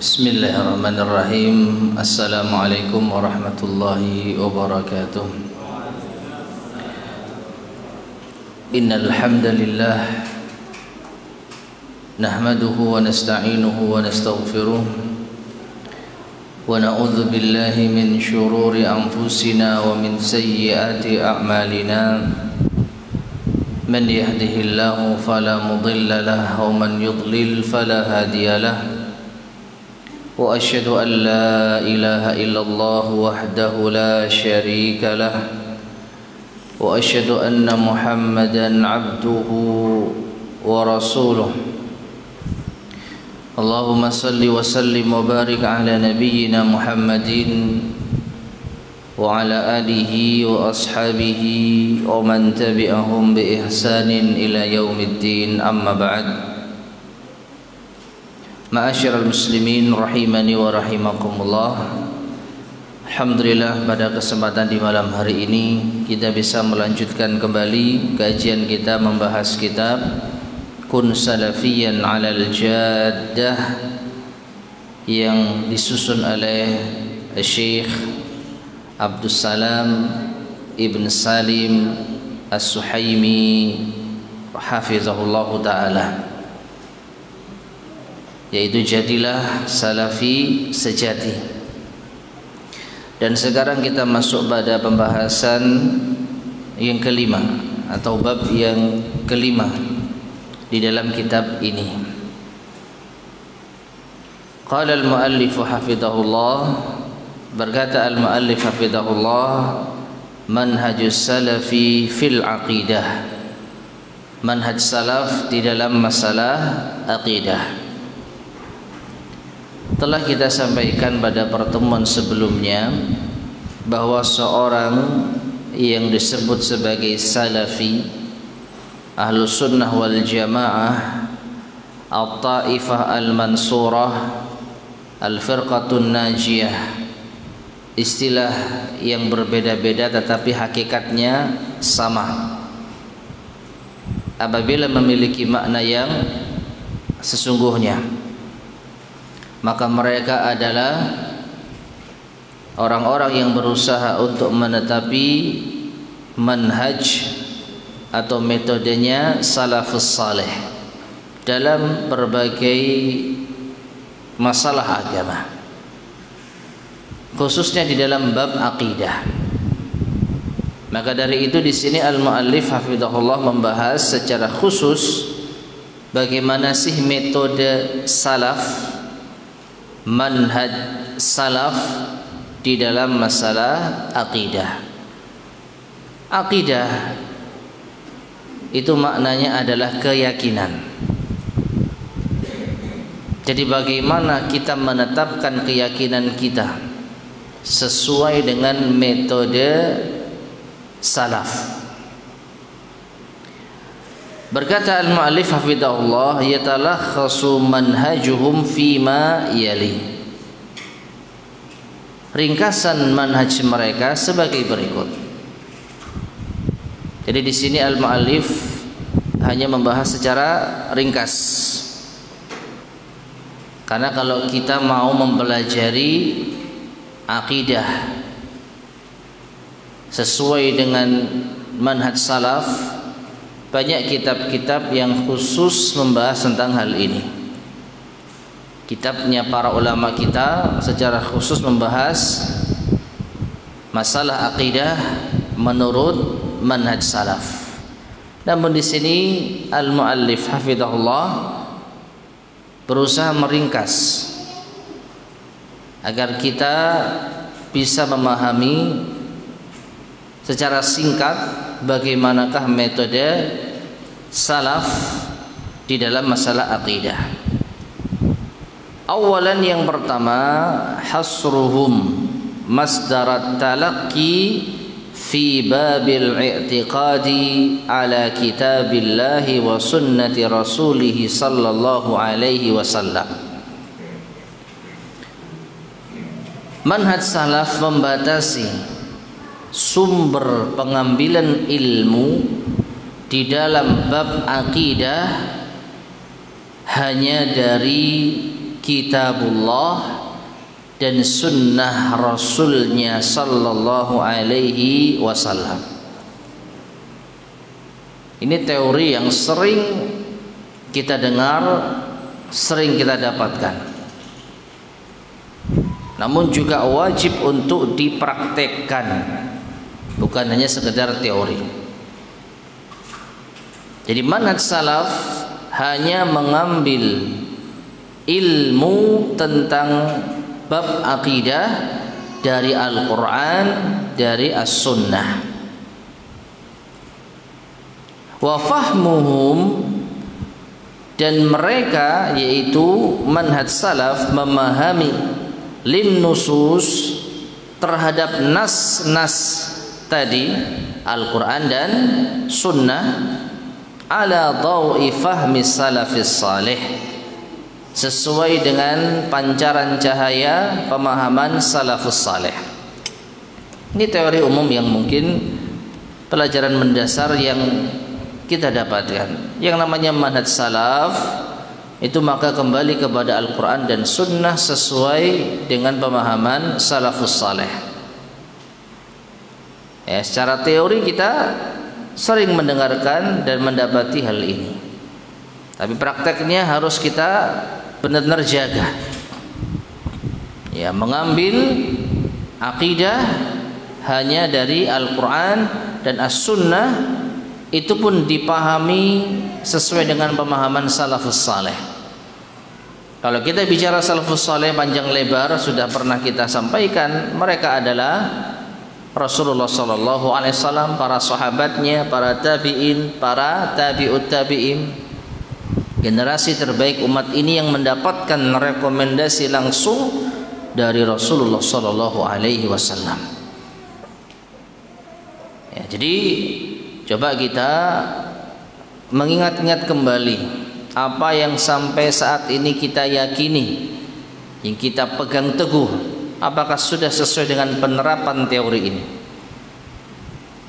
Bismillahirrahmanirrahim. Assalamualaikum warahmatullahi wabarakatuh. Innal hamdalillah nahmaduhu wa nasta'inuhu wa nastaghfiruh wa na'udzu billahi min shururi anfusina wa min sayyiati a'malina. Man yahdihillahu fala mudilla lahu wa man yudlil fala hadiya lahu. وأشهد أن لا إله إلا الله وحده لا شريك له وأشهد أن محمدا عبده ورسوله اللهم صل وسلم وبارك على نبينا محمد وعلى آله وأصحابه ومن تبعهم بإحسان إلى يوم الدين أما بعد. Ma'asyiral muslimin rahimani wa rahimakumullah. Alhamdulillah, pada kesempatan di malam hari ini kita bisa melanjutkan kembali kajian kita membahas kitab Kun Salafiyan 'alal Jaddah yang disusun oleh Syekh Abdus Salam Ibn Salim As-Suhaimi hafizahullahu ta'ala, yaitu jadilah salafi sejati. Dan sekarang kita masuk pada pembahasan yang kelima atau bab yang kelima di dalam kitab ini. Qala al-muallif hafizahullah, berkata al-muallif hafizahullah, manhajus salafi fil aqidah, manhaj salaf di dalam masalah aqidah. Telah kita sampaikan pada pertemuan sebelumnya bahwa seorang yang disebut sebagai salafi, ahlus sunnah wal jamaah, at-taifah al-mansurah, al-firqatun najiyah, istilah yang berbeda-beda tetapi hakikatnya sama apabila memiliki makna yang sesungguhnya. Maka mereka adalah orang-orang yang berusaha untuk menetapi manhaj atau metodenya salafus saleh dalam berbagai masalah agama, khususnya di dalam bab akidah. Maka dari itu di sini al-muallif hafizahullah membahas secara khusus bagaimana sih metode salaf, manhaj salaf di dalam masalah akidah. Akidah itu maknanya adalah keyakinan. Jadi bagaimana kita menetapkan keyakinan kita sesuai dengan metode salaf. Berkata al-mu'allif hafidhahullah, yatalakhasu manhajuhum fima yali. Ringkasan manhaj mereka sebagai berikut. Jadi di sini al-mu'allif hanya membahas secara ringkas. Karena kalau kita mau mempelajari akidah sesuai dengan manhaj salaf, banyak kitab-kitab yang khusus membahas tentang hal ini. Kitabnya para ulama kita secara khusus membahas masalah akidah menurut manhaj salaf. Namun di sini al-muallif hafizahullah berusaha meringkas agar kita bisa memahami secara singkat bagaimanakah metode salaf di dalam masalah aqidah. Awalan, yang pertama, hasruhum masdarat talaqqi fi babil i'tiqadi ala kitabillahi wa sunnati rasulih sallallahu alaihi wasallam. Manhaj salaf membatasi sumber pengambilan ilmu di dalam bab akidah hanya dari kitabullah dan sunnah Rasulnya sallallahu alaihi wasallam. Ini teori yang sering kita dengar, sering kita dapatkan. Namun juga wajib untuk dipraktekkan, bukan hanya sekedar teori. Jadi manhaj salaf hanya mengambil ilmu tentang bab akidah dari Al-Quran, dari As-Sunnah. Wa fahmuhum, dan mereka yaitu manhaj salaf memahami lin nusus terhadap nas-nas tadi Al-Quran dan Sunnah ala dhawi fahmi salafis salih, sesuai dengan pancaran cahaya pemahaman salafus salih. Ini teori umum yang mungkin pelajaran mendasar yang kita dapatkan. Yang namanya manhaj salaf itu maka kembali kepada Al-Quran dan Sunnah sesuai dengan pemahaman salafus saleh. Ya, secara teori kita sering mendengarkan dan mendapati hal ini, tapi prakteknya harus kita benar-benar jaga. Ya, mengambil akidah hanya dari Al-Quran dan As-Sunnah, itu pun dipahami sesuai dengan pemahaman salafus saleh. Kalau kita bicara salafus saleh panjang lebar sudah pernah kita sampaikan, mereka adalah Rasulullah sallallahu alaihi wasallam, para sahabatnya, para tabi'in, para tabi'ut tabi'in, generasi terbaik umat ini yang mendapatkan rekomendasi langsung dari Rasulullah sallallahu alaihi wasallam. Ya, jadi coba kita mengingat-ingat kembali apa yang sampai saat ini kita yakini, yang kita pegang teguh, apakah sudah sesuai dengan penerapan teori ini.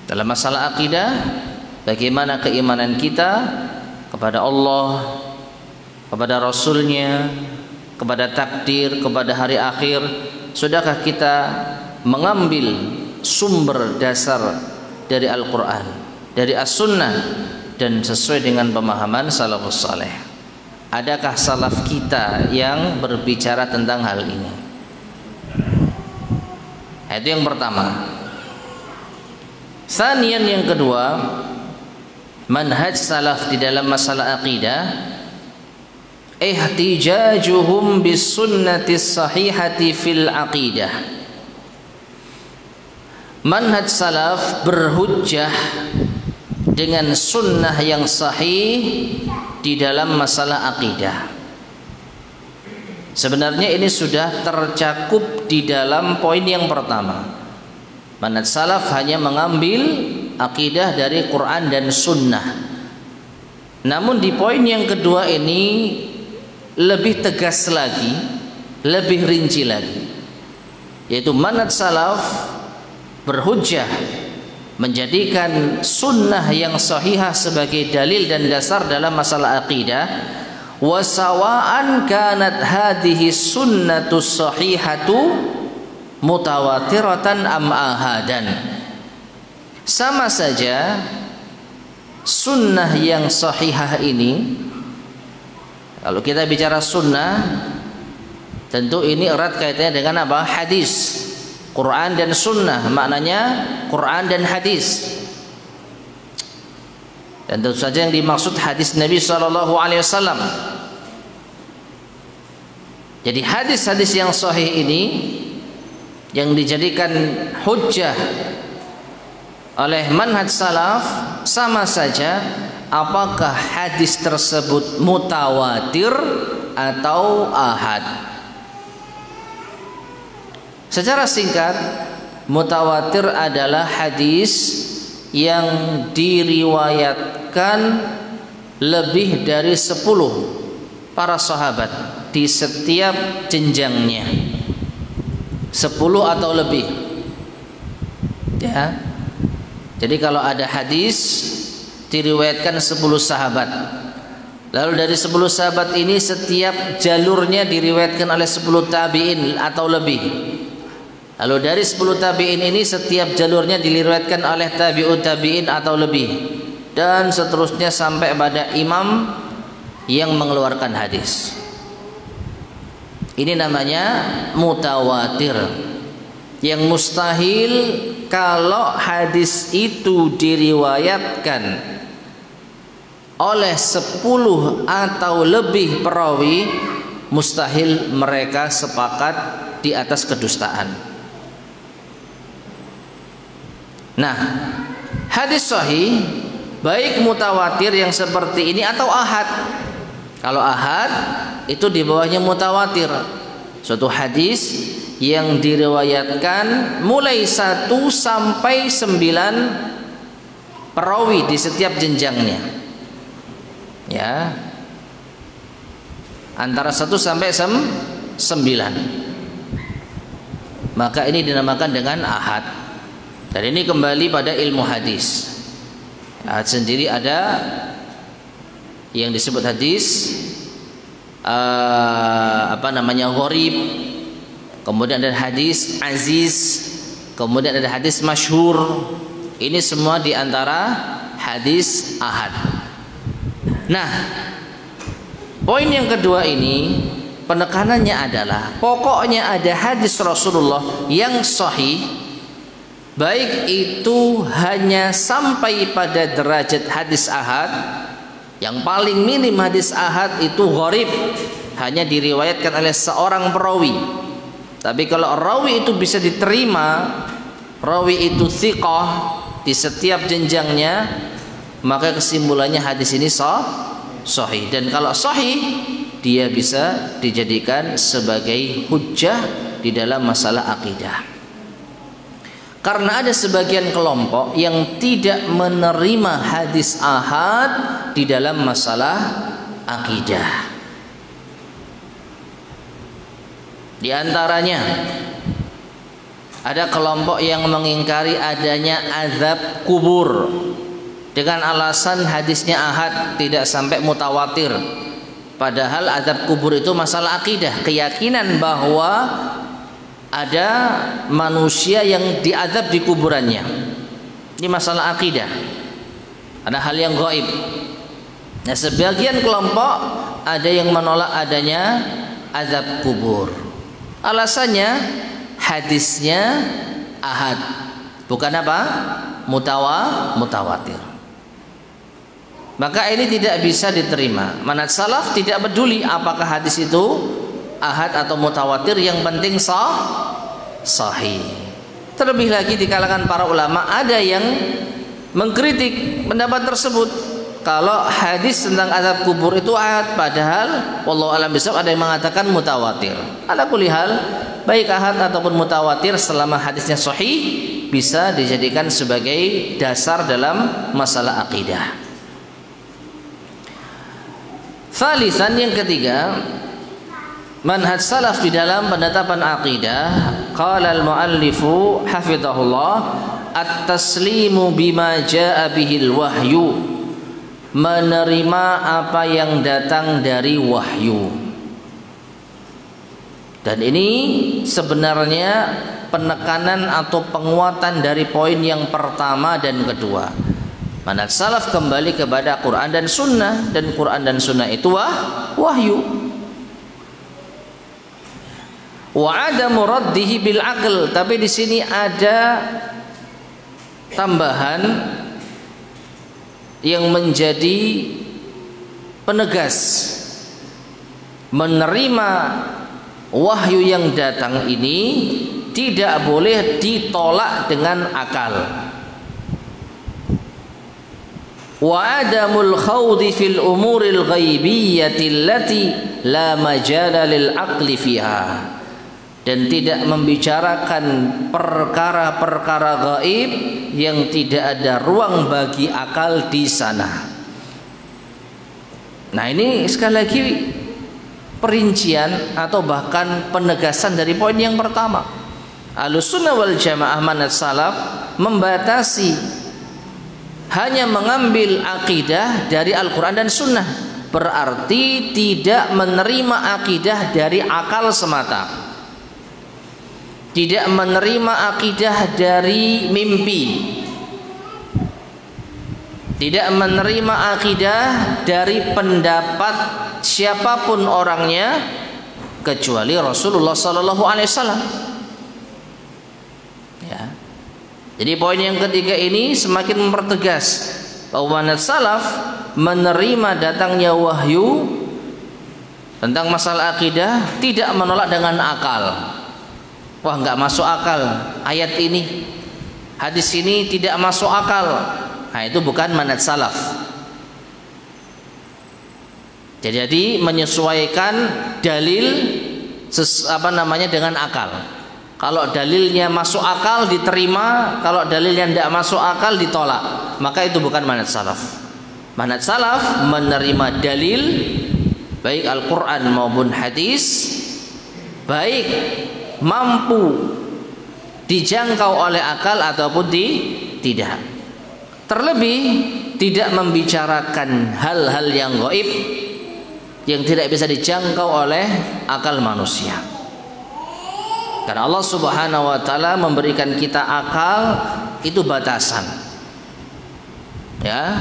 Dalam masalah akidah, bagaimana keimanan kita kepada Allah, kepada Rasulnya, kepada takdir, kepada hari akhir. Sudahkah kita mengambil sumber dasar dari Al-Quran, dari As-Sunnah, dan sesuai dengan pemahaman salafus saleh? Adakah salaf kita yang berbicara tentang hal ini? Itu yang pertama. Tsaniyan, yang kedua, manhaj salaf di dalam masalah akidah, ihtijajuhum bis sunnati sahihati fil aqidah. Manhaj salaf berhujjah dengan sunnah yang sahih di dalam masalah akidah. Sebenarnya ini sudah tercakup di dalam poin yang pertama. Manhaj salaf hanya mengambil akidah dari Quran dan Sunnah. Namun di poin yang kedua ini lebih tegas lagi, lebih rinci lagi, yaitu manhaj salaf berhujjah menjadikan sunnah yang sahihah sebagai dalil dan dasar dalam masalah akidah. Wa sawa'an kanat hadhihi sunnatu sahihatu mutawatiratan am ahadan. Sama saja sunnah yang sahihah ini, kalau kita bicara sunnah, tentu ini erat kaitannya dengan apa? Hadis. Quran dan Sunnah, maknanya Quran dan hadis. Dan tentu saja yang dimaksud hadis Nabi Sallallahu Alaihi Wasallam. Jadi hadis-hadis yang sahih ini yang dijadikan hujjah oleh manhaj salaf, sama saja apakah hadis tersebut mutawatir atau ahad. Secara singkat, mutawatir adalah hadis yang diriwayatkan lebih dari 10 para sahabat di setiap jenjangnya, 10 atau lebih, ya. Jadi kalau ada hadis diriwayatkan 10 sahabat, Lalu dari 10 sahabat ini setiap jalurnya diriwayatkan oleh 10 tabi'in atau lebih. Lalu dari 10 tabi'in ini setiap jalurnya diriwayatkan oleh tabi'ut tabi'in atau lebih. Dan seterusnya sampai pada imam yang mengeluarkan hadis. Ini namanya mutawatir. Yang mustahil kalau hadis itu diriwayatkan oleh 10 atau lebih perawi, mustahil mereka sepakat di atas kedustaan. Nah, hadis sahih baik mutawatir yang seperti ini atau ahad. Kalau ahad itu di bawahnya mutawatir. Suatu hadis yang diriwayatkan mulai 1 sampai 9 perawi di setiap jenjangnya. Ya, antara 1 sampai 9, maka ini dinamakan dengan ahad. Dan ini kembali pada ilmu hadis. Ahad sendiri ada yang disebut hadis gharib, kemudian ada hadis aziz, kemudian ada hadis masyhur. Ini semua diantara hadis ahad. Nah, poin yang kedua ini penekanannya adalah pokoknya ada hadis Rasulullah yang sahih, baik itu hanya sampai pada derajat hadis ahad. Yang paling minim hadis ahad itu gharib, hanya diriwayatkan oleh seorang perawi. Tapi kalau rawi itu bisa diterima, rawi itu thiqah di setiap jenjangnya, maka kesimpulannya hadis ini sahih. Dan kalau sahih, dia bisa dijadikan sebagai hujjah di dalam masalah akidah. Karena ada sebagian kelompok yang tidak menerima hadis ahad di dalam masalah akidah. Di antaranya ada kelompok yang mengingkari adanya azab kubur dengan alasan hadisnya ahad, tidak sampai mutawatir. Padahal azab kubur itu masalah akidah, keyakinan bahwa ada manusia yang diazab di kuburannya. Ini masalah akidah, ada hal yang gaib. Nah, sebagian kelompok ada yang menolak adanya azab kubur. Alasannya hadisnya ahad, bukan apa? Mutawatir. Maka ini tidak bisa diterima. Manhaj salaf tidak peduli apakah hadis itu ahad atau mutawatir, yang penting sahih. Terlebih lagi di kalangan para ulama ada yang mengkritik pendapat tersebut. Kalau hadis tentang azab kubur itu ahad, padahal wallahu alam bisawab ada yang mengatakan mutawatir. Ala kulli hal, baik ahad ataupun mutawatir selama hadisnya sahih bisa dijadikan sebagai dasar dalam masalah akidah. Thalitsan, yang ketiga, manhaj salaf di dalam penetapan akidah. Qala al-muallifu hafizahullah, at-taslimu bima jaa bihil wahyu, menerima apa yang datang dari wahyu. Dan ini sebenarnya penekanan atau penguatan dari poin yang pertama dan kedua. Manhaj salaf kembali kepada Quran dan Sunnah, dan Quran dan Sunnah itu wahyu. Wa adamu raddihi bil aql, tapi di sini ada tambahan yang menjadi penegas. Menerima wahyu yang datang ini tidak boleh ditolak dengan akal. Wa adamul khawdi fil umuril ghaibiyyati allati la majala lil aqli fiha, dan tidak membicarakan perkara-perkara gaib yang tidak ada ruang bagi akal di sana. Nah, ini sekali lagi perincian atau bahkan penegasan dari poin yang pertama. Ahlussunnah wal Jamaah manhaj salaf membatasi hanya mengambil akidah dari Al-Quran dan Sunnah. berarti tidak menerima akidah dari akal semata, tidak menerima akidah dari mimpi, tidak menerima akidah dari pendapat siapapun orangnya kecuali Rasulullah sallallahu alaihi wasallam. Ya. Jadi poin yang ketiga ini semakin mempertegas bahwa manhaj salaf menerima datangnya wahyu tentang masalah akidah, tidak menolak dengan akal. Wah, nggak masuk akal ayat ini, hadis ini tidak masuk akal. Nah, itu bukan manhaj salaf. Jadi menyesuaikan dalil dengan akal. Kalau dalilnya masuk akal diterima, kalau dalilnya tidak masuk akal ditolak. Maka itu bukan manhaj salaf. Manhaj salaf menerima dalil baik Al-Quran maupun hadis, baik mampu dijangkau oleh akal ataupun tidak. Terlebih tidak membicarakan hal-hal yang gaib yang tidak bisa dijangkau oleh akal manusia. Karena Allah Subhanahu wa taala memberikan kita akal itu batasan. Ya.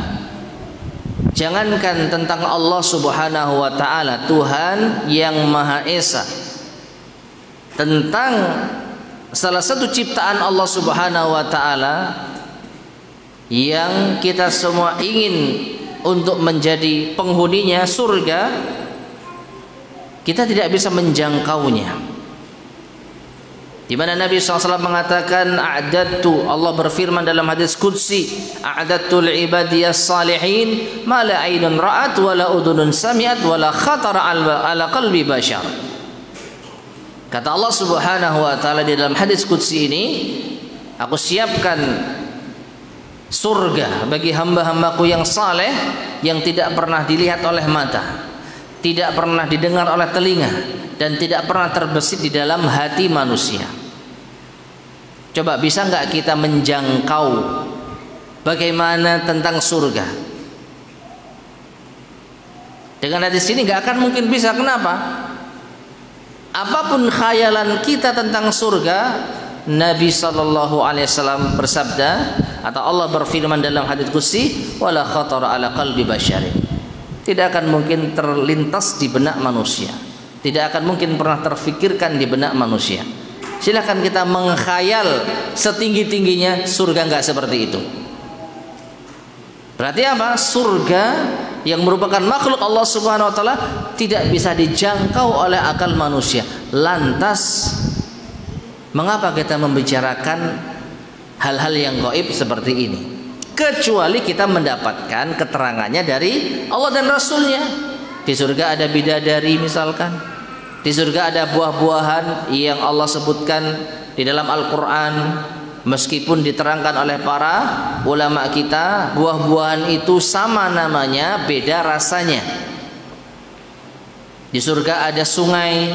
Jangankan tentang Allah Subhanahu wa taala, Tuhan yang Maha Esa, tentang salah satu ciptaan Allah Subhanahu wa taala yang kita semua ingin untuk menjadi penghuninya, surga, kita tidak bisa menjangkaunya. Di mana Nabi SAW mengatakan, a'dadtu, Allah berfirman dalam hadis qudsi, a'dadtu li'ibadiyas salihin ma la aynun ra'at wa la udhunun sami'at wa la khatara ala qalbi bashar. Kata Allah Subhanahu wa taala di dalam hadis qudsi ini, aku siapkan surga bagi hamba-hambaku yang saleh yang tidak pernah dilihat oleh mata, tidak pernah didengar oleh telinga, dan tidak pernah terbesit di dalam hati manusia. Coba bisa nggak kita menjangkau bagaimana tentang surga? Dengan hadis ini nggak akan mungkin bisa. Kenapa? Apapun khayalan kita tentang surga, Nabi sallallahu alaihi wasallam bersabda, atau Allah berfirman dalam hadits qudsi, wala khatara ala qalbi basyarin. Tidak akan mungkin terlintas di benak manusia, tidak akan mungkin pernah terfikirkan di benak manusia. Silakan kita mengkhayal setinggi-tingginya, surga enggak seperti itu. Berarti apa? Surga yang merupakan makhluk Allah Subhanahu wa taala tidak bisa dijangkau oleh akal manusia. Lantas mengapa kita membicarakan hal-hal yang gaib seperti ini? Kecuali kita mendapatkan keterangannya dari Allah dan Rasulnya. Di surga ada bidadari misalkan, di surga ada buah-buahan yang Allah sebutkan di dalam Al-Quran, meskipun diterangkan oleh para ulama kita, buah-buahan itu sama namanya, beda rasanya. Di surga ada sungai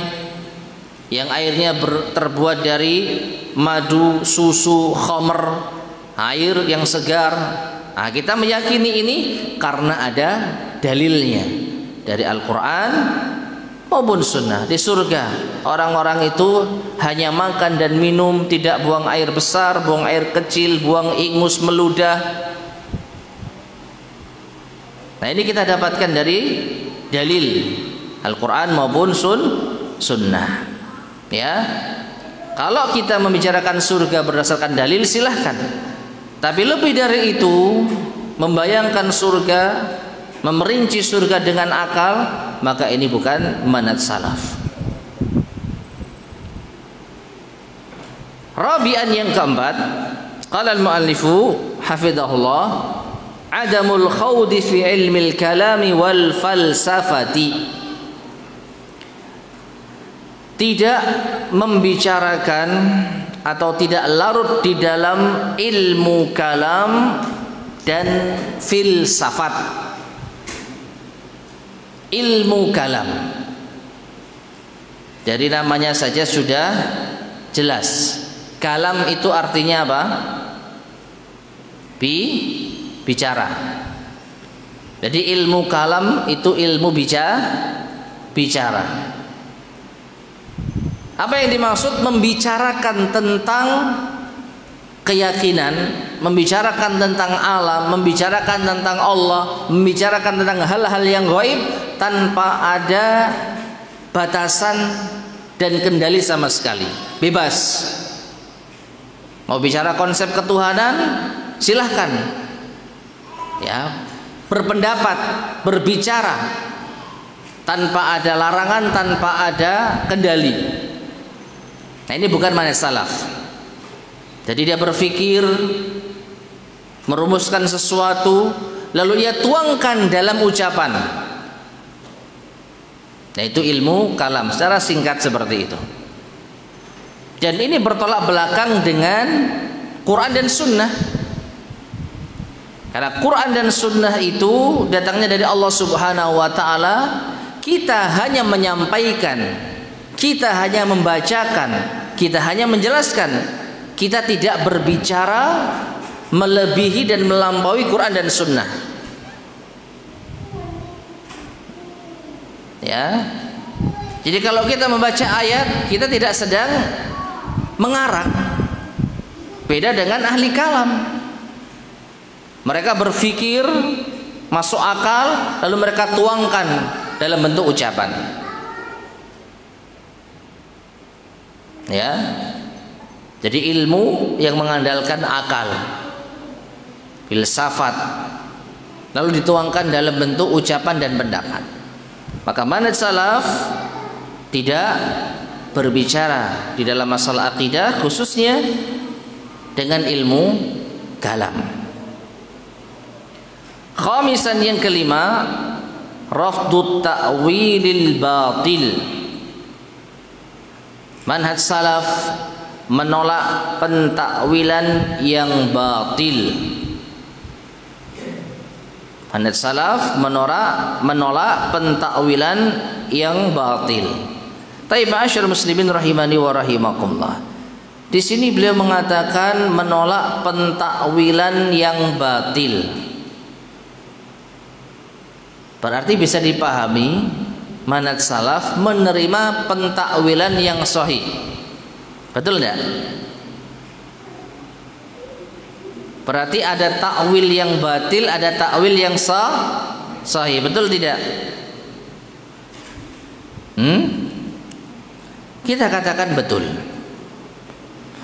yang airnya terbuat dari madu, susu, khamr, air yang segar. Nah, kita meyakini ini karena ada dalilnya dari Al-Quran maupun sunnah. Di surga orang-orang itu hanya makan dan minum, tidak buang air besar, buang air kecil, buang ingus, meludah. Nah, ini kita dapatkan dari dalil Al-Quran maupun sunnah. Ya, kalau kita membicarakan surga berdasarkan dalil silahkan, tapi lebih dari itu, membayangkan surga, memerinci surga dengan akal, maka ini bukan manhaj salaf. Rabi'an yang keempat, qala al-muallifu hafizahullah, adamul khawdi fi ilmil kalami wal falsafati. Tidak membicarakan atau tidak larut di dalam ilmu kalam dan filsafat. Ilmu kalam, dari namanya saja sudah jelas. Kalam itu artinya apa? Bicara. Jadi ilmu kalam itu ilmu bicara. Apa yang dimaksud? Membicarakan tentang keyakinan, membicarakan tentang alam, membicarakan tentang Allah, membicarakan tentang hal-hal yang gaib tanpa ada batasan dan kendali sama sekali, bebas. Mau bicara konsep ketuhanan, silahkan, ya, berpendapat, berbicara tanpa ada larangan, tanpa ada kendali. Nah, ini bukan manhaj salaf. Jadi dia berpikir, merumuskan sesuatu, lalu ia tuangkan dalam ucapan. Nah, itu ilmu kalam secara singkat seperti itu. Dan ini bertolak belakang dengan Quran dan Sunnah. Karena Quran dan Sunnah itu datangnya dari Allah Subhanahu wa Ta'ala. Kita hanya menyampaikan, kita hanya membacakan, kita hanya menjelaskan. Kita tidak berbicara melebihi dan melampaui Quran dan Sunnah. Ya. Jadi kalau kita membaca ayat, kita tidak sedang mengarang. Beda dengan ahli kalam. Mereka berpikir, masuk akal, lalu mereka tuangkan dalam bentuk ucapan. Ya. Jadi ilmu yang mengandalkan akal, filsafat, lalu dituangkan dalam bentuk ucapan dan pendapat. Maka manhaj salaf tidak berbicara di dalam masalah akidah, khususnya dengan ilmu kalam. Khamisan, yang kelima, rafdut ta'wilil batil. Manhaj salaf menolak pentakwilan yang batil. Manhaj salaf menolak pentakwilan yang batil. Tapi ma'asyar muslimin rahimani wa rahimakumullah, di sini beliau mengatakan menolak pentakwilan yang batil. Berarti bisa dipahami manhaj salaf menerima pentakwilan yang sahih. Betul enggak? Berarti ada takwil yang batil, ada takwil yang sahih. Betul tidak? Kita katakan betul.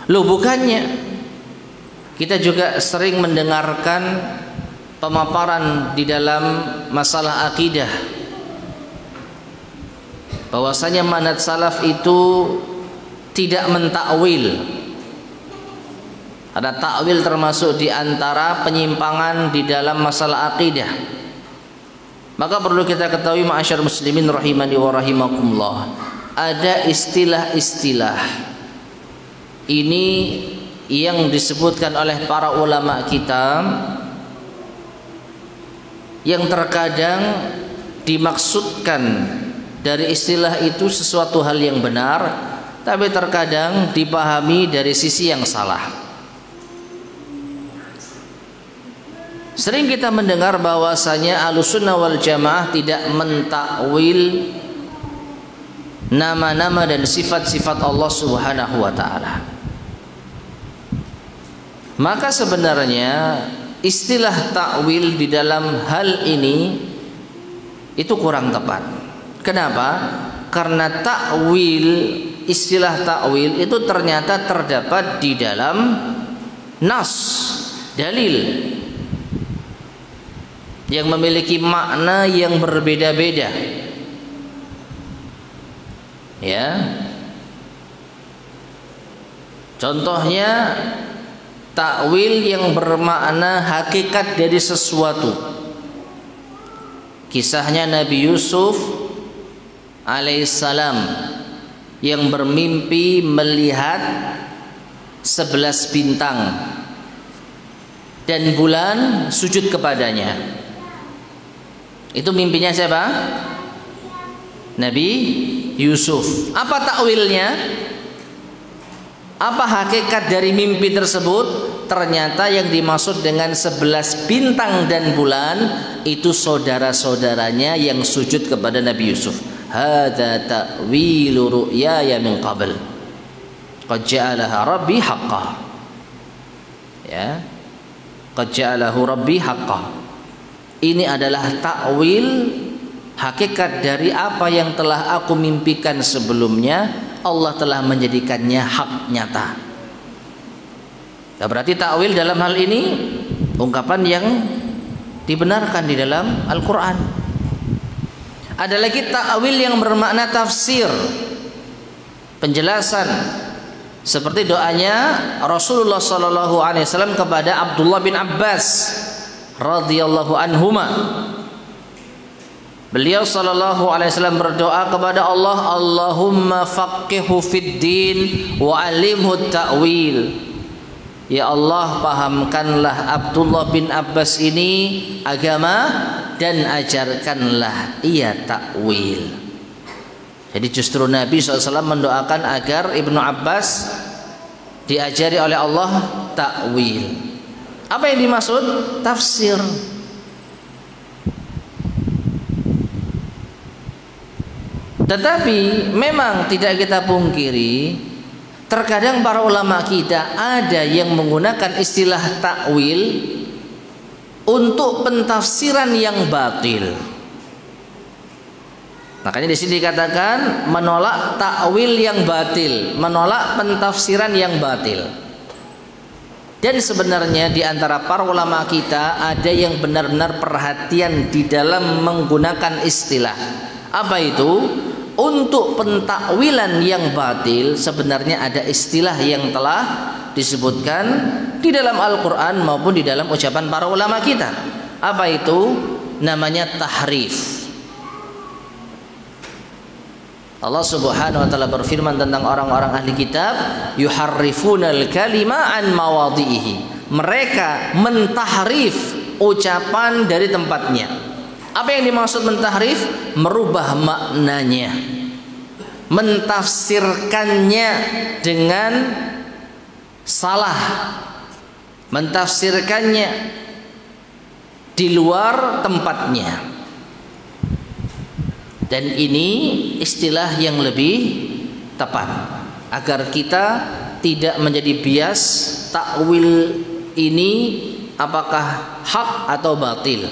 Loh, bukannya kita juga sering mendengarkan pemaparan di dalam masalah akidah bahwasanya manhaj salaf itu tidak mentakwil. Ada takwil termasuk di antara penyimpangan di dalam masalah akidah. Maka perlu kita ketahui ma'asyar muslimin rahimani wa rahimakumullah, ada istilah-istilah ini yang disebutkan oleh para ulama kita yang terkadang dimaksudkan dari istilah itu sesuatu hal yang benar, tapi terkadang dipahami dari sisi yang salah. Sering kita mendengar bahwasanya Ahlussunnah wal Jamaah tidak mentakwil nama-nama dan sifat-sifat Allah Subhanahu wa Ta'ala. Maka sebenarnya istilah takwil di dalam hal ini itu kurang tepat. Kenapa? Karena takwil, istilah takwil itu ternyata terdapat di dalam nas, dalil yang memiliki makna yang berbeda-beda. Ya. Contohnya takwil yang bermakna hakikat dari sesuatu. Kisahnya Nabi Yusuf alaihissalam yang bermimpi melihat 11 bintang dan bulan sujud kepadanya. Itu mimpinya siapa? Nabi Yusuf. Apa takwilnya? Apa hakikat dari mimpi tersebut? ternyata yang dimaksud dengan 11 bintang dan bulan itu saudara-saudaranya yang sujud kepada Nabi Yusuf. Hadza ta'wilu ru'yaya min qabl qad ja'alaha rabbi haqqan. Ya, qad ja'alahu rabbi haqqan. Ini adalah takwil hakikat dari apa yang telah aku mimpikan sebelumnya. Allah telah menjadikannya hak nyata. Nah, berarti takwil dalam hal ini ungkapan yang dibenarkan di dalam Al-Quran. Ada lagi takwil yang bermakna tafsir, penjelasan, seperti doanya Rasulullah SAW kepada Abdullah bin Abbas radhiyallahu anhuma. Beliau sallallahu alaihi wasallam berdoa kepada Allah, Allahumma faqihhu fid din wa 'allimhu ta'wil. Ya Allah, pahamkanlah Abdullah bin Abbas ini agama dan ajarkanlah ia takwil. Jadi justru Nabi SAW mendoakan agar Ibnu Abbas diajari oleh Allah takwil. Apa yang dimaksud? Tafsir. Tetapi memang tidak kita pungkiri, terkadang para ulama kita ada yang menggunakan istilah takwil untuk pentafsiran yang batil. Makanya di sini dikatakan menolak takwil yang batil, menolak pentafsiran yang batil. Dan sebenarnya di antara para ulama kita ada yang benar-benar perhatian di dalam menggunakan istilah. Apa itu? Untuk pentakwilan yang batil sebenarnya ada istilah yang telah disebutkan di dalam Al-Quran maupun di dalam ucapan para ulama kita. Apa itu? Namanya tahrif. Allah Subhanahu wa taala berfirman tentang orang-orang ahli kitab, yuharrifunal kalima an mawadhihi. Mereka mentahrif ucapan dari tempatnya. Apa yang dimaksud mentahrif? Merubah maknanya, mentafsirkannya dengan salah, mentafsirkannya di luar tempatnya. Dan ini istilah yang lebih tepat agar kita tidak menjadi bias takwil ini apakah hak atau batil.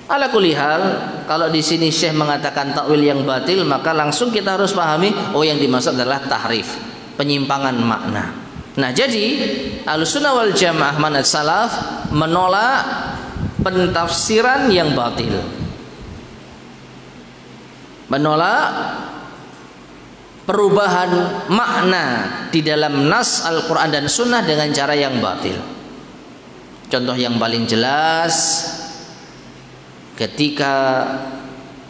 Ala kulli hal, kalau di sini Syekh mengatakan takwil yang batil, maka langsung kita harus pahami, oh yang dimaksud adalah tahrif, penyimpangan makna. Nah, jadi Ahlussunnah wal Jamaah manhaj salaf menolak pentafsiran yang batil, menolak perubahan makna di dalam nas Al-Quran dan Sunnah dengan cara yang batil. Contoh yang paling jelas, ketika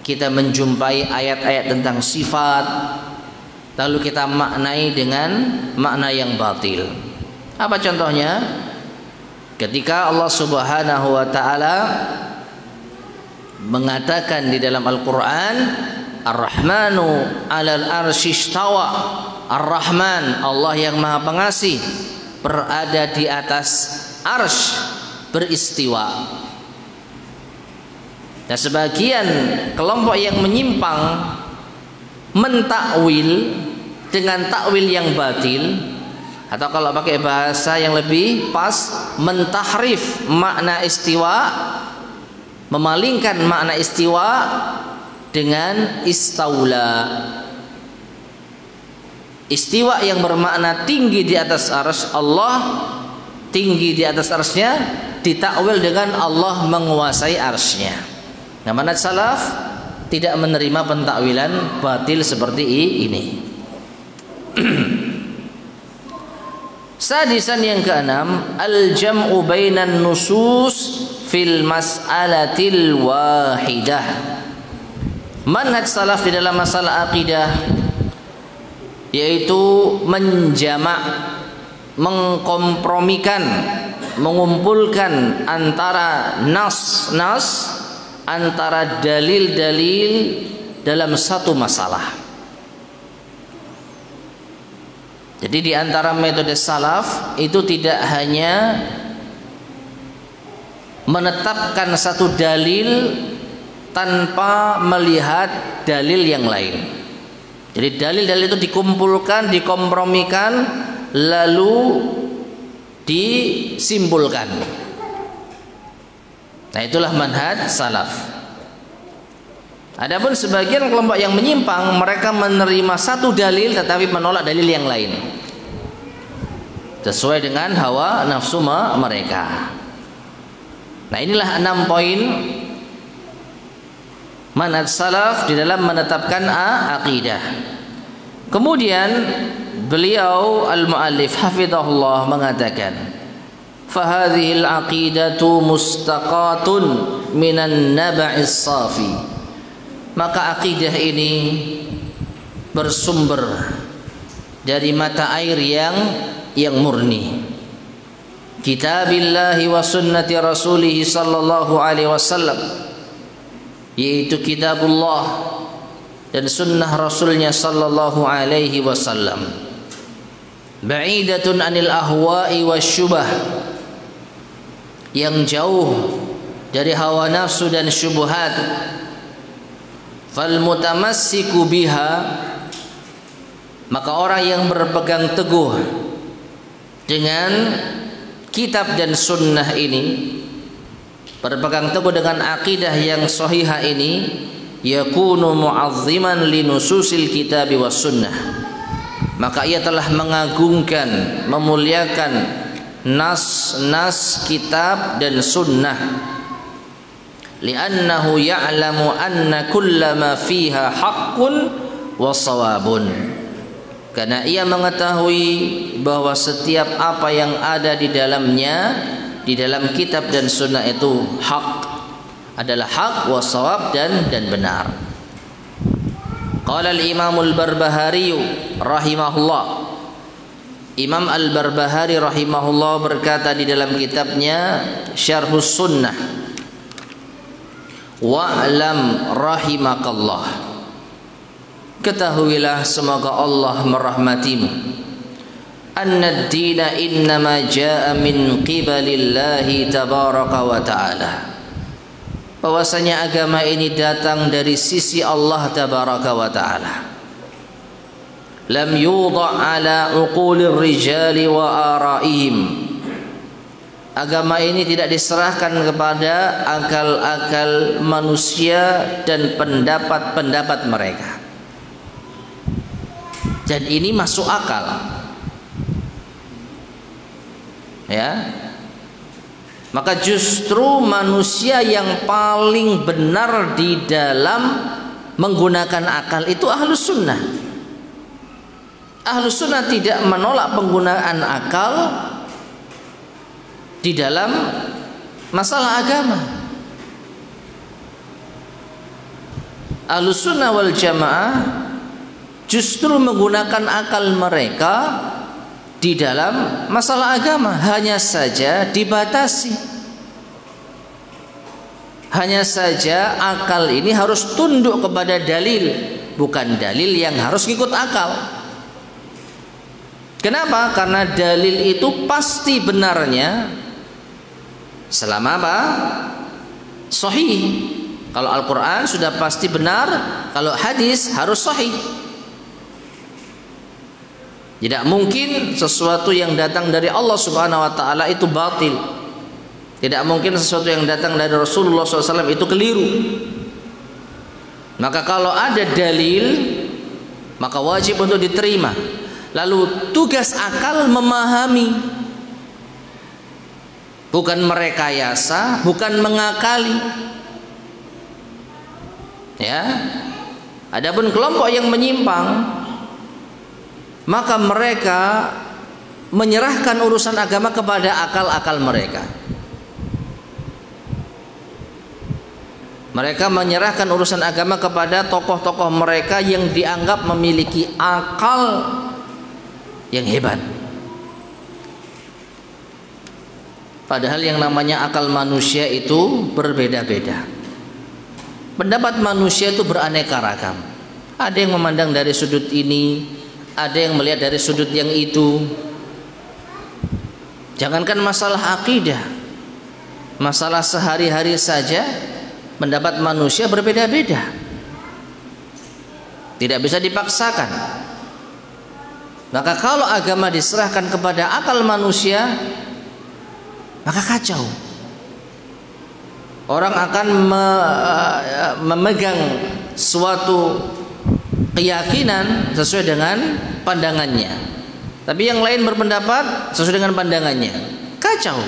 kita menjumpai ayat-ayat tentang sifat, lalu kita maknai dengan makna yang batil. Apa contohnya? Ketika Allah Subhanahu wa taala mengatakan di dalam Al-Quran, Ar-Rahmanu 'alal arsy istawa. Ar-Rahman, Allah yang Maha Pengasih, berada di atas arsy, beristiwa. Nah, sebagian kelompok yang menyimpang mentakwil dengan takwil yang batil, atau kalau pakai bahasa yang lebih pas, mentahrif makna istiwa, memalingkan makna istiwa dengan istaula. Istiwa yang bermakna tinggi di atas arsy Allah, tinggi di atas arsy-Nya, ditakwil dengan Allah menguasai arsy-Nya. Nah, manhaj salaf tidak menerima pentakwilan batil seperti ini. Sadisan yang keenam, al-jam'u bainan nusus fil mas'alatil wahidah. Manhaj salaf di dalam masalah akidah yaitu menjamak, mengkompromikan, mengumpulkan antara nas-nas, antara dalil-dalil dalam satu masalah. Jadi di antara metode salaf itu tidak hanya menetapkan satu dalil tanpa melihat dalil yang lain. Jadi dalil-dalil itu dikumpulkan, dikompromikan, lalu disimpulkan. Nah, itulah manhaj salaf. Adapun sebagian kelompok yang menyimpang, mereka menerima satu dalil tetapi menolak dalil yang lain, sesuai dengan hawa nafsu mereka. Nah, inilah 6 poin manhaj salaf di dalam menetapkan aqidah. Kemudian beliau al-muallif hafizahullah mengatakan, "Fahadhil aqidatu mustaqatun minan naba'is safi." Maka akidah ini bersumber dari mata air yang murni, kitabillahi wa sunnati rasulih sallallahu alaihi wasallam, yaitu kitabullah dan sunnah rasulnya sallallahu alaihi wasallam, ba'idatun anil ahwa'i wasyubah, yang jauh dari hawa nafsu dan syubhat. Fal mutamassiku biha, maka orang yang berpegang teguh dengan kitab dan sunnah ini, berpegang teguh dengan akidah yang sahihah ini, yakunu mu'azziman li nususil kitab was sunnah, maka ia telah mengagungkan, memuliakan nas-nas kitab dan sunnah. Li'annahu ya'lamu anna kullama fiha haqqun wa sawabun, karena ia mengetahui bahwa setiap apa yang ada di dalamnya, di dalam kitab dan sunnah itu hak, adalah hak wa sawab dan benar. Qala al-Imam al-Barbahari rahimahullah, Imam al-Barbahari rahimahullah berkata di dalam kitabnya Syarhus Sunnah, wa'lam rahimakallah, ketahuilah semoga Allah merahmatimu, anna ad-dina innama jaa min qibalillahi tabaraka wa ta'ala, bahwasanya agama ini datang dari sisi Allah tabaraka wa ta'ala. Lam yudha' ala uqulir rijali wa ara'ihim, agama ini tidak diserahkan kepada akal-akal manusia dan pendapat-pendapat mereka. Dan ini masuk akal, ya. Maka justru manusia yang paling benar di dalam menggunakan akal itu ahlus sunnah. Ahlus sunnah tidak menolak penggunaan akal di dalam masalah agama. Ahlus sunnah wal jamaah justru menggunakan akal mereka di dalam masalah agama, hanya saja dibatasi. Hanya saja akal ini harus tunduk kepada dalil, bukan dalil yang harus ikut akal. Kenapa? Karena dalil itu pasti benarnya selama apa? Sahih. Kalau Al-Quran sudah pasti benar, kalau hadis harus sahih. Tidak mungkin sesuatu yang datang dari Allah Subhanahu wa ta'ala itu batil. Tidak mungkin sesuatu yang datang dari Rasulullah SAW itu keliru. Maka kalau ada dalil, maka wajib untuk diterima. Lalu tugas akal memahami, bukan merekayasa, bukan mengakali. Ya. Adapun kelompok yang menyimpang, maka mereka menyerahkan urusan agama kepada akal-akal mereka. Mereka menyerahkan urusan agama kepada tokoh-tokoh mereka yang dianggap memiliki akal yang hebat. Padahal yang namanya akal manusia itu berbeda-beda. Pendapat manusia itu beraneka ragam. Ada yang memandang dari sudut ini, ada yang melihat dari sudut yang itu. Jangankan masalah akidah, masalah sehari-hari saja pendapat manusia berbeda-beda, tidak bisa dipaksakan. Maka kalau agama diserahkan kepada akal manusia, maka kacau. Orang akan memegang suatu keyakinan sesuai dengan pandangannya, tapi yang lain berpendapat sesuai dengan pandangannya. Kacau.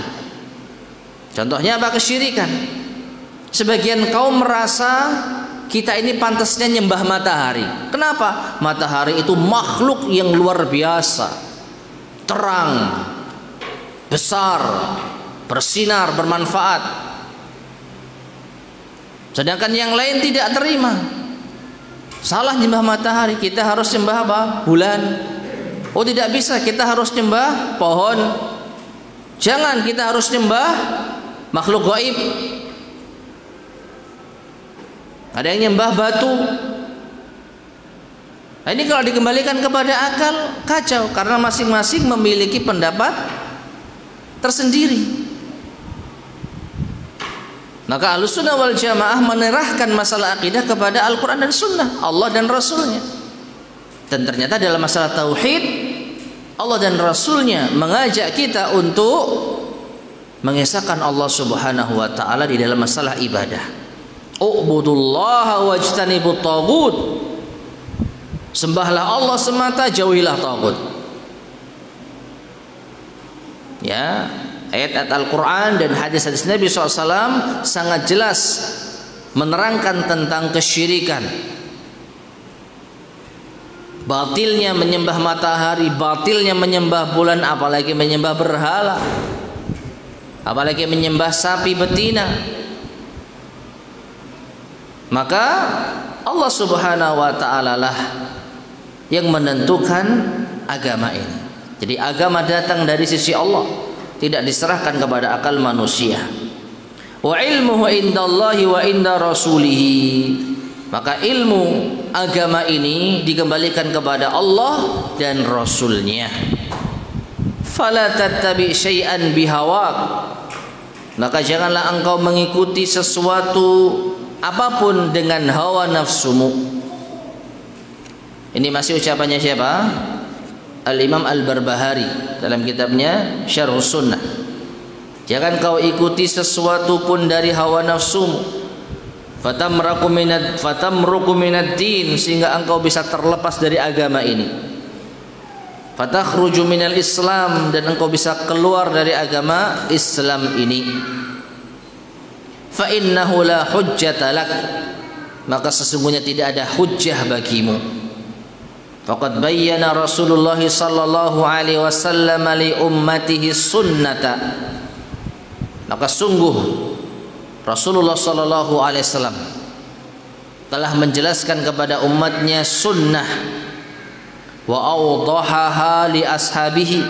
Contohnya apa? Kesyirikan. Sebagian kaum merasa kita ini pantasnya nyembah matahari. Kenapa? Matahari itu makhluk yang luar biasa, terang, besar, bersinar, bermanfaat. Sedangkan yang lain tidak terima. Salah nyembah matahari, kita harus nyembah apa? Bulan. Oh tidak bisa, kita harus nyembah pohon. Jangan, kita harus nyembah makhluk gaib. Ada yang nyembah batu. Nah, ini kalau dikembalikan kepada akal, kacau, karena masing-masing memiliki pendapat tersendiri. Maka Ahlussunnah wal Jamaah menyerahkan masalah akidah kepada Al-Quran dan Sunnah, Allah dan Rasulnya. Dan ternyata dalam masalah tauhid, Allah dan Rasulnya mengajak kita untuk mengesahkan Allah Subhanahu wa ta'ala di dalam masalah ibadah. U'budullaha wajtanibut taghut. Sembahlah Allah semata, jauhilah taghut. Ya, ayat-ayat Al-Quran dan hadis-hadis Nabi SAW sangat jelas menerangkan tentang kesyirikan, batilnya menyembah matahari, batilnya menyembah bulan, apalagi menyembah berhala, apalagi menyembah sapi betina. Maka Allah Subhanahu wa ta'ala lah yang menentukan agama ini. Jadi agama datang dari sisi Allah, tidak diserahkan kepada akal manusia. Wa ilmuhu indallahi wa inda rasulihi. Maka ilmu agama ini dikembalikan kepada Allah dan Rasulnya. Fala tattabi syai'an bihawak. Maka janganlah engkau mengikuti sesuatu apapun dengan hawa nafsumu. Ini masih ucapannya siapa? Al-Imam Al-Barbahari dalam kitabnya Syarhus Sunnah. Jangan kau ikuti sesuatu pun dari hawa nafsumu, fatamruku minad din, sehingga engkau bisa terlepas dari agama ini, fatakhruju minal Islam, dan engkau bisa keluar dari agama Islam ini. Fa innahu la hujjata lak, maka sesungguhnya tidak ada hujjah bagimu. Faqad bayyana Rasulullah sallallahu alaihi wasallam li ummatihi sunnata. Maka sungguh Rasulullah sallallahu alaihi wasallam telah menjelaskan kepada umatnya sunnah, wa awdahaha li ashabihi,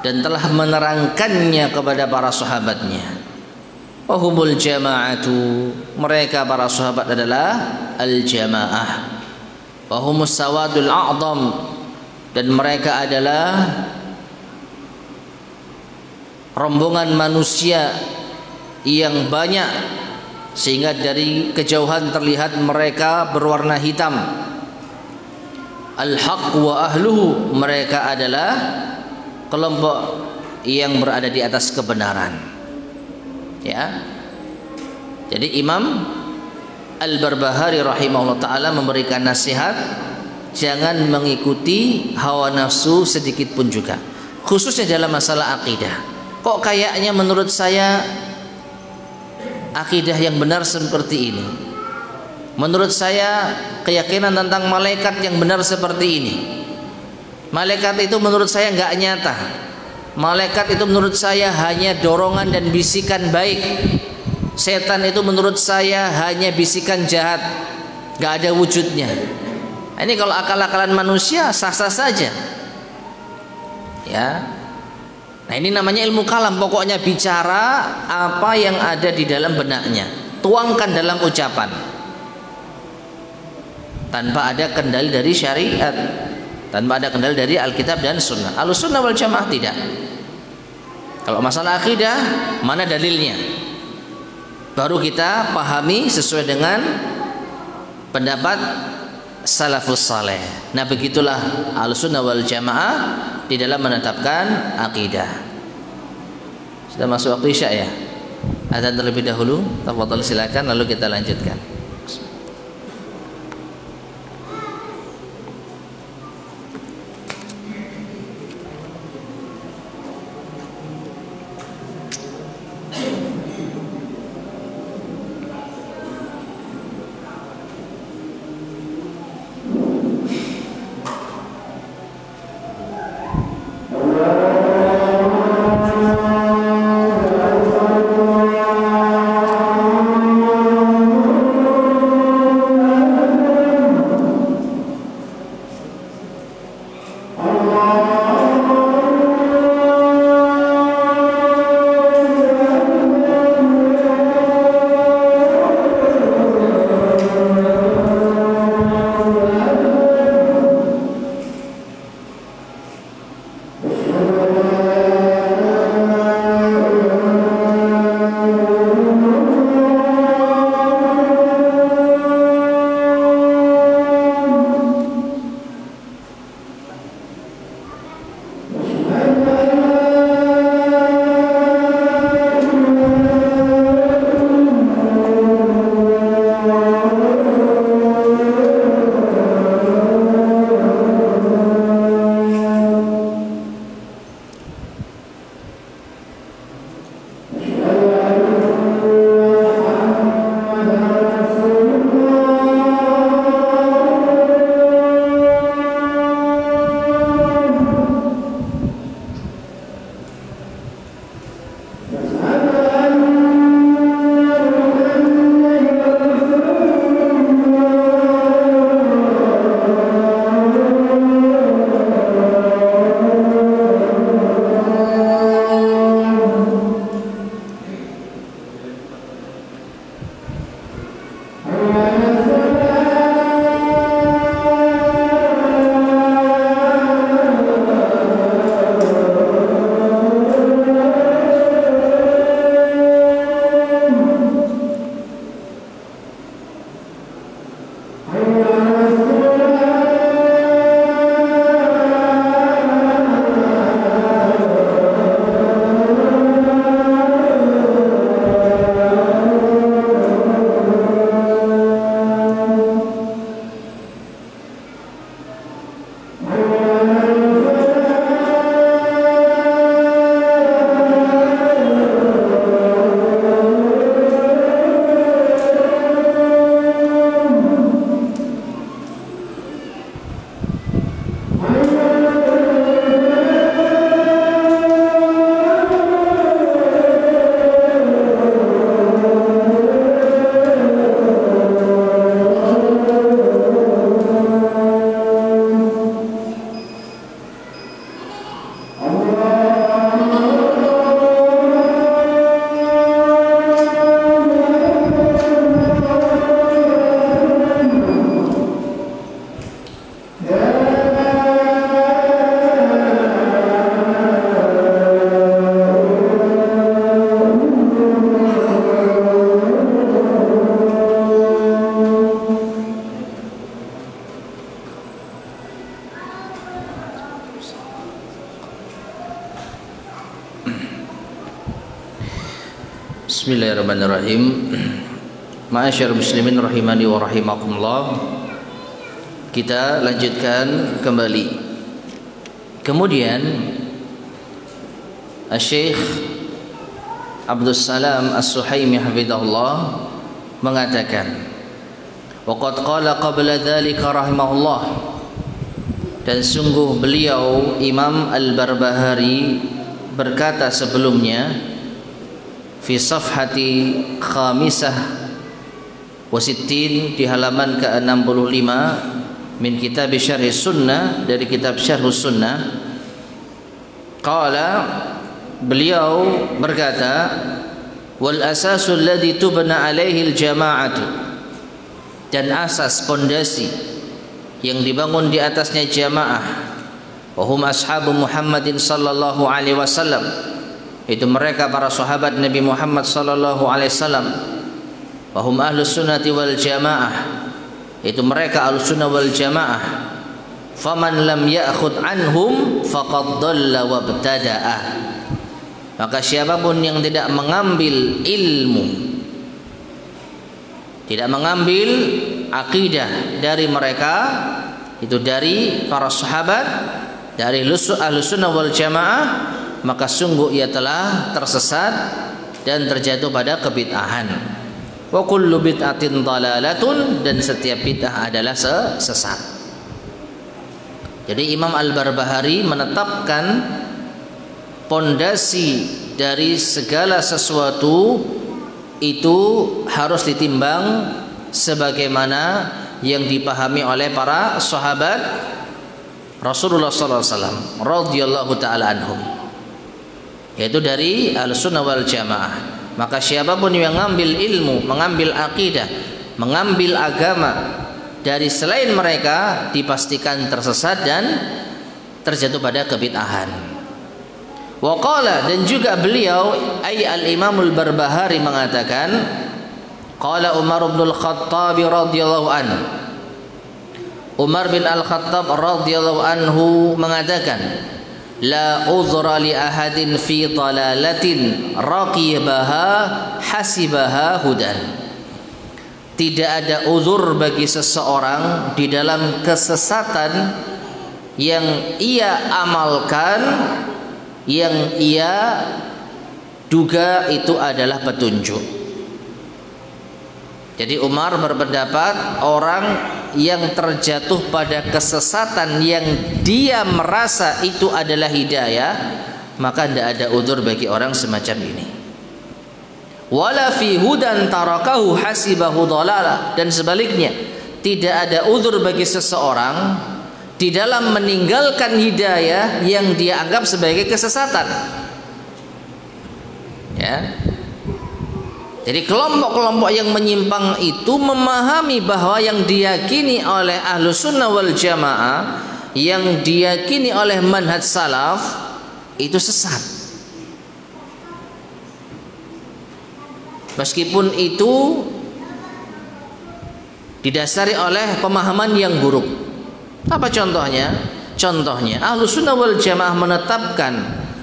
dan telah menerangkannya kepada para sahabatnya. Wahumul jama'atu, mereka para sahabat adalah al-jamaah. Wahumus sawadul a'zam, dan mereka adalah rombongan manusia yang banyak sehingga dari kejauhan terlihat mereka berwarna hitam. Al-haq wa ahluhu, mereka adalah kelompok yang berada di atas kebenaran. Ya. Jadi Imam Al-Barbahari rahimahullah ta'ala memberikan nasihat, jangan mengikuti hawa nafsu sedikit pun juga, khususnya dalam masalah akidah. Kok kayaknya menurut saya akidah yang benar seperti ini, menurut saya keyakinan tentang malaikat yang benar seperti ini, malaikat itu menurut saya nggak nyata, malaikat itu menurut saya hanya dorongan dan bisikan baik, setan itu menurut saya hanya bisikan jahat, gak ada wujudnya. Ini kalau akal-akalan manusia sah-sah saja. Ya. Nah, ini namanya ilmu kalam. Pokoknya bicara apa yang ada di dalam benaknya, tuangkan dalam ucapan tanpa ada kendali dari syariat. tanpa ada kendali dari Alkitab dan Sunnah. Ahlussunnah wal Jamaah tidak. Kalau masalah akidah, mana dalilnya? Baru kita pahami sesuai dengan pendapat salafus saleh. Nah, begitulah Ahlussunnah wal Jamaah di dalam menetapkan akidah. Sudah masuk waktu Isya ya? Adzan terlebih dahulu. Tafadhal silakan, lalu kita lanjutkan. Bismillahirrahmanirrahim. Ma'asyarul muslimin rahimani wa rahimakumullah. Kita lanjutkan kembali. Kemudian Syekh Abdul Salam As-Suhaimi hafizahullah mengatakan, wa qad qala qabla dzalika rahimahullah, dan sungguh beliau Imam Al-Barbahari berkata sebelumnya, fi safhati khamisah wa sittin, di halaman ke-65 min kitab syarh sunnah, dari kitab syarh sunnah. Qala, beliau berkata, wal asasul ladzi tubna alaihi al jama'atu, dan asas pondasi yang dibangun di atasnya jamaah, wa hum ashabu Muhammadin sallallahu alaihi wasallam, itu mereka para sahabat Nabi Muhammad sallallahu alaihi wasallam, wa hum ahlus sunnati wal jamaah, itu mereka ahlus sunnah wal jamaah. Faman lam ya'khud anhum faqad dhalla wa ibtada'a, maka siapapun yang tidak mengambil ilmu, tidak mengambil akidah dari mereka, itu dari para sahabat, dari ahlus sunnah wal jamaah, maka sungguh ia telah tersesat dan terjatuh pada kebid'ahan. Wa kullu bid'atin dhalalatun, dan setiap bid'ah adalah sesat. Jadi Imam Al-Barbahari menetapkan pondasi dari segala sesuatu itu harus ditimbang sebagaimana yang dipahami oleh para sahabat Rasulullah sallallahu alaihi wasallam radhiyallahu taala anhum, yaitu dari Ahlussunnah wal Jamaah. Maka siapapun yang mengambil ilmu, mengambil akidah, mengambil agama dari selain mereka dipastikan tersesat dan terjatuh pada kebid'ahan. Wa qala, dan juga beliau al-Imam Al-Barbahari mengatakan, qala Umar bin Al-Khattab radhiyallahu anhu, Umar bin Al-Khattab radhiyallahu anhu mengatakan, la uzra li ahadin fi dalalatin raqibaha hasibaha hudan. Tidak ada uzur bagi seseorang di dalam kesesatan yang ia amalkan, yang ia duga itu adalah petunjuk. Jadi Umar berpendapat orang yang terjatuh pada kesesatan yang dia merasa itu adalah hidayah, maka tidak ada uzur bagi orang semacam ini. Wala fi hudan tarakahu hasibahu dhalalah, dan sebaliknya tidak ada uzur bagi seseorang di dalam meninggalkan hidayah yang dia anggap sebagai kesesatan. Ya. Jadi kelompok-kelompok yang menyimpang itu memahami bahwa yang diyakini oleh Ahlus Sunnah wal Jamaah, yang diyakini oleh manhaj salaf itu sesat. Meskipun itu didasari oleh pemahaman yang buruk. Apa contohnya? Contohnya Ahlus Sunnah wal Jamaah menetapkan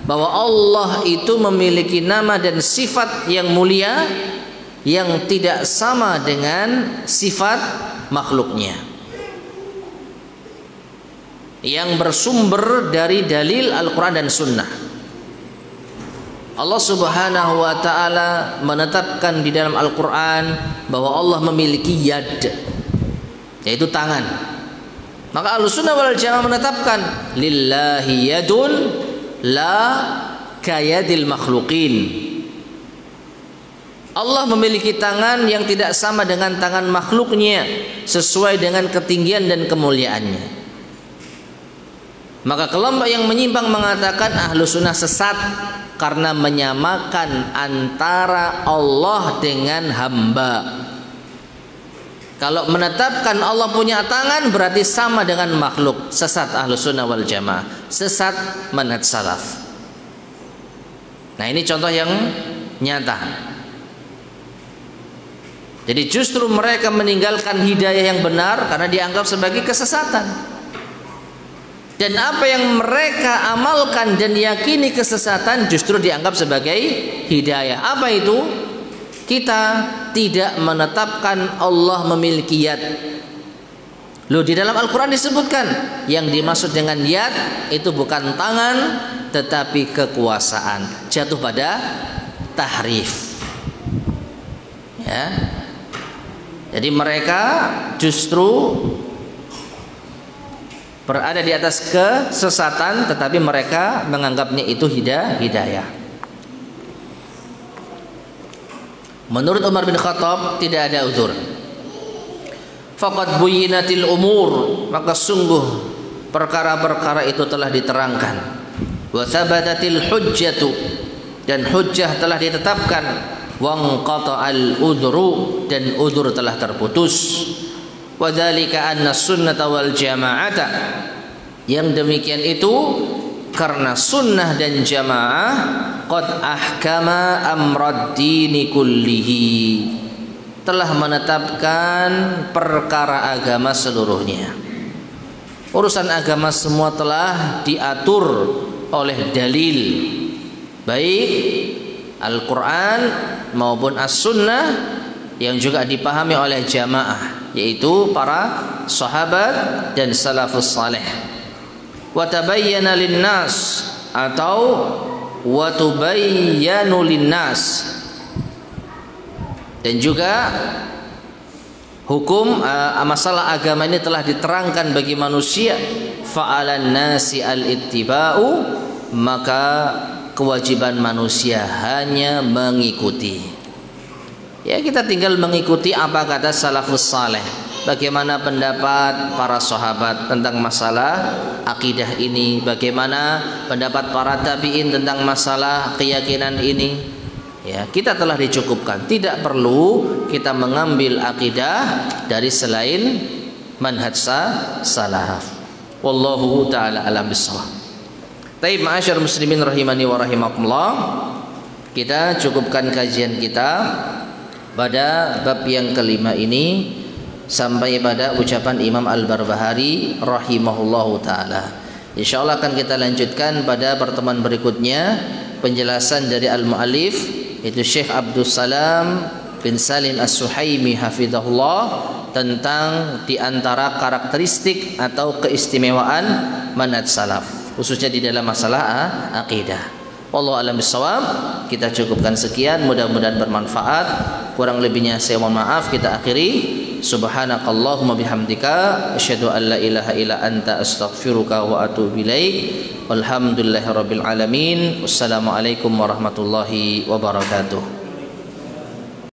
bahwa Allah itu memiliki nama dan sifat yang mulia yang tidak sama dengan sifat makhluknya, yang bersumber dari dalil Al-Quran dan Sunnah. Allah Subhanahu wa ta'ala menetapkan di dalam Al-Quran bahwa Allah memiliki yad, yaitu tangan. Maka Ahlussunnah wal Jamaah menetapkan lillahi yadun la kayadil makhluqin. Allah memiliki tangan yang tidak sama dengan tangan makhluknya, sesuai dengan ketinggian dan kemuliaannya. Maka kelompok yang menyimpang mengatakan Ahlus Sunnah sesat karena menyamakan antara Allah dengan hamba. Kalau menetapkan Allah punya tangan berarti sama dengan makhluk. Sesat Ahlus Sunnah wal Jamaah, sesat manhaj salaf. Nah, ini contoh yang nyata. Jadi justru mereka meninggalkan hidayah yang benar karena dianggap sebagai kesesatan. Dan apa yang mereka amalkan dan yakini kesesatan justru dianggap sebagai hidayah. Apa itu? Kita tidak menetapkan Allah memiliki yad. Loh, di dalam Al-Quran disebutkan yang dimaksud dengan yad itu bukan tangan tetapi kekuasaan. Jatuh pada tahrif. Ya. Jadi mereka justru berada di atas kesesatan, tetapi mereka menganggapnya itu hidayah. Menurut Umar bin Khattab tidak ada uzur. Faqad buyyinatil umur, maka sungguh perkara-perkara itu telah diterangkan. Wa thabatatil hujjatu, dan hujjah telah ditetapkan. Wa anqata'al udhru, dan uzur telah terputus. Wa dzalika anna sunnata wal jama'ata, yang demikian itu karena sunnah dan jamaah qad ahkama amrad dini kullihi, telah menetapkan perkara agama seluruhnya. Urusan agama semua telah diatur oleh dalil, baik Al-Quran maupun As-Sunnah, yang juga dipahami oleh jamaah, yaitu para sahabat dan salafus saleh. Wa tabayyana linnas, atau wa tubayyanu linnas, dan juga hukum masalah agama ini telah diterangkan bagi manusia. Fa'alan nasi al-ittiba'u, maka kewajiban manusia hanya mengikuti. Ya, kita tinggal mengikuti apa kata salafus saleh, bagaimana pendapat para sahabat tentang masalah akidah ini, bagaimana pendapat para tabi'in tentang masalah keyakinan ini. Ya, kita telah dicukupkan, tidak perlu kita mengambil akidah dari selain manhaj salaf. Wallahu taala alam bissawab. Taib, ma'asyar muslimin rahimani wa rahimakumullah, kita cukupkan kajian kita pada bab yang kelima ini sampai pada ucapan Imam Al-Barbahari rahimahullahu taala. Insyaallah akan kita lanjutkan pada pertemuan berikutnya penjelasan dari al-muallif, yaitu Syekh Abdul Salam bin Salim As-Suhaimi hafizahullah, tentang diantara karakteristik atau keistimewaan manhaj salaf, khususnya di dalam masalah akidah. Wallahu a'lam bishawab. Kita cukupkan sekian, mudah-mudahan bermanfaat. Kurang lebihnya saya mohon maaf. Kita akhiri. Subhanakallahumma bihamdika asyhadu an la ilaha illa anta astaghfiruka wa atubu ilaik. Walhamdulillahirabbil alamin. Wassalamualaikum warahmatullahi wabarakatuh.